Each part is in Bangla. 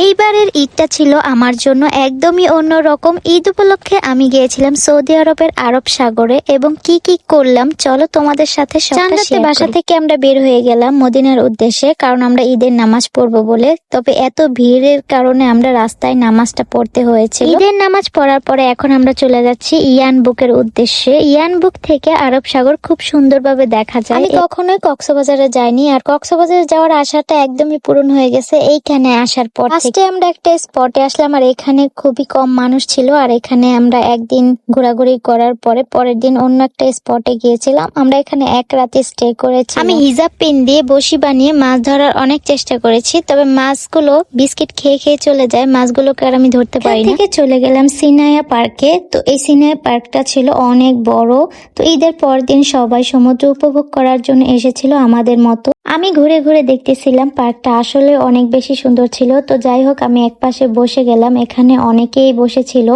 এইবারের ঈদটা ছিল আমার জন্য একদমই অন্যরকম। ঈদ উপলক্ষে আমি গিয়েছিলাম সৌদি আরবের আরব সাগরে এবং কি কি করলাম চলো তোমাদের সাথে জান্নাতে বাসা থেকে আমরা বের হয়ে গেলাম মদিনার উদ্দেশ্যে, কারণ আমরা ঈদের নামাজ পড়বো বলে। তবে এত ভিড়ের কারণে আমরা রাস্তায় নামাজটা পড়তে হয়েছে। ঈদের নামাজ পড়ার পরে এখন আমরা চলে যাচ্ছি ইয়ানবুকের উদ্দেশ্যে। ইয়ানবুক থেকে আরব সাগর খুব সুন্দরভাবে দেখা যায়। আমি কখনোই কক্সবাজারে যাইনি, আর কক্সবাজারে যাওয়ার আশাটা একদমই পূরণ হয়ে গেছে এইখানে আসার পর। ফার্স্টে আমরা একটা স্পটে আসলাম, আর এখানে খুবই কম মানুষ ছিল, আর এখানে আমরা একদিন ঘোরাঘুরি করার পরে পরের দিন অন্য একটা স্পটে গিয়েছিলাম। আমরা এখানে এক রাতে স্টে করেছি। আমি হিজাব পিন দিয়ে বসি বানিয়ে মাছ ধরার অনেক চেষ্টা করেছি, তবে মাছগুলো বিস্কিট খেয়ে খেয়ে চলে যায়, মাছগুলোকে আর আমি ধরতে পারি না। থেকে চলে গেলাম সিনায়া পার্কে। তো এই সিনায়া পার্কটা ছিল অনেক বড়। তো ঈদের পর দিন সবাই সমুদ্র উপভোগ করার জন্য এসেছিল আমাদের মতো। আমি ঘুরে ঘুরে দেখতেছিলাম, পার্কটা আসলে অনেক বেশি সুন্দর ছিল। তো যাই হোক, আমি এক পাশে বসে গেলাম, এখানে অনেকেই বসেছিল।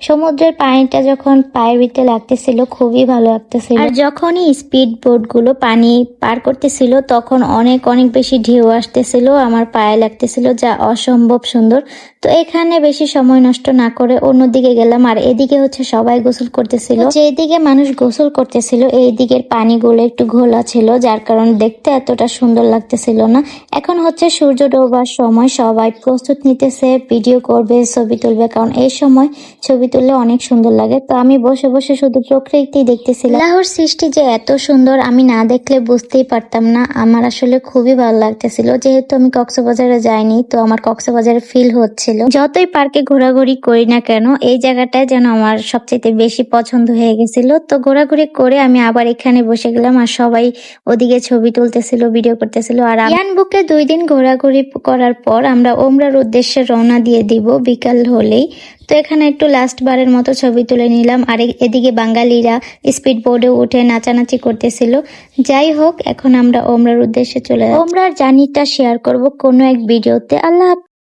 সমুদ্রের পানিটা যখন পায়ের ভিতরে লাগতেছিল খুবই ভালো লাগতেছিল, আর যখনই স্পিড বোট গুলো পানি পার করতেছিল তখন অনেক অনেক বেশি ঢেউ আসতেছিল, আমার পায়ে লাগতেছিল, যা অসম্ভব সুন্দর। তো এখানে বেশি সময় নষ্ট না করে অন্যদিকে গেলাম, আর এদিকে হচ্ছে সবাই গোসল করতেছিল। যেদিকে মানুষ গোসল করতেছিল এই দিকের পানিগুলো একটু ঘোলা ছিল, যার কারণে দেখতে এতটা সুন্দর লাগতেছিল না। এখন হচ্ছে সূর্য ডোবার সময়, সবাই প্রস্তুত নিতেছে, ভিডিও করবে, ছবি তুলবে, কারণ এই সময় ছবি তুললে অনেক সুন্দর লাগে। তো আমি বসে বসে শুধু প্রকৃতি দেখতেছিলাম। আল্লাহর সৃষ্টি যে এত সুন্দর আমি না দেখলে বুঝতেই পারতাম না। আমার আসলে খুবই ভালো লাগতেছিল, যেহেতু আমি কক্সবাজারে যাইনি, তো আমার কক্সবাজারে ফিল হচ্ছিল। যতই পার্কে ঘোরাঘুরি করি না কেন, এই জায়গাটায় যেন আমার সবচেয়ে বেশি পছন্দ হয়ে গেছিল। তো ঘোরাঘুরি করে আমি আবার এখানে বসে গেলাম, আর সবাই ওদিকে ছবি তুলতেছিল, ভিডিও করতেছিল। আর ইয়ানবুকে 2 দিন ঘোরাঘুরি করার পর আমরা ওমরার উদ্দেশ্যে রওনা দিয়ে দিব বিকাল হলেই। তো এখানে একটু লাস্ট বারের মতো ছবি তুলে নিলাম, আর এদিকে বাঙালিরা স্পিড বোর্ডে উঠে নাচানাচি করতেছিল। যাই হোক, এখন আমরা ওমরার উদ্দেশ্যে চলে যাচ্ছি। ওমরার জার্নিটা শেয়ার করব কোনো এক ভিডিওতে। আল্লাহ।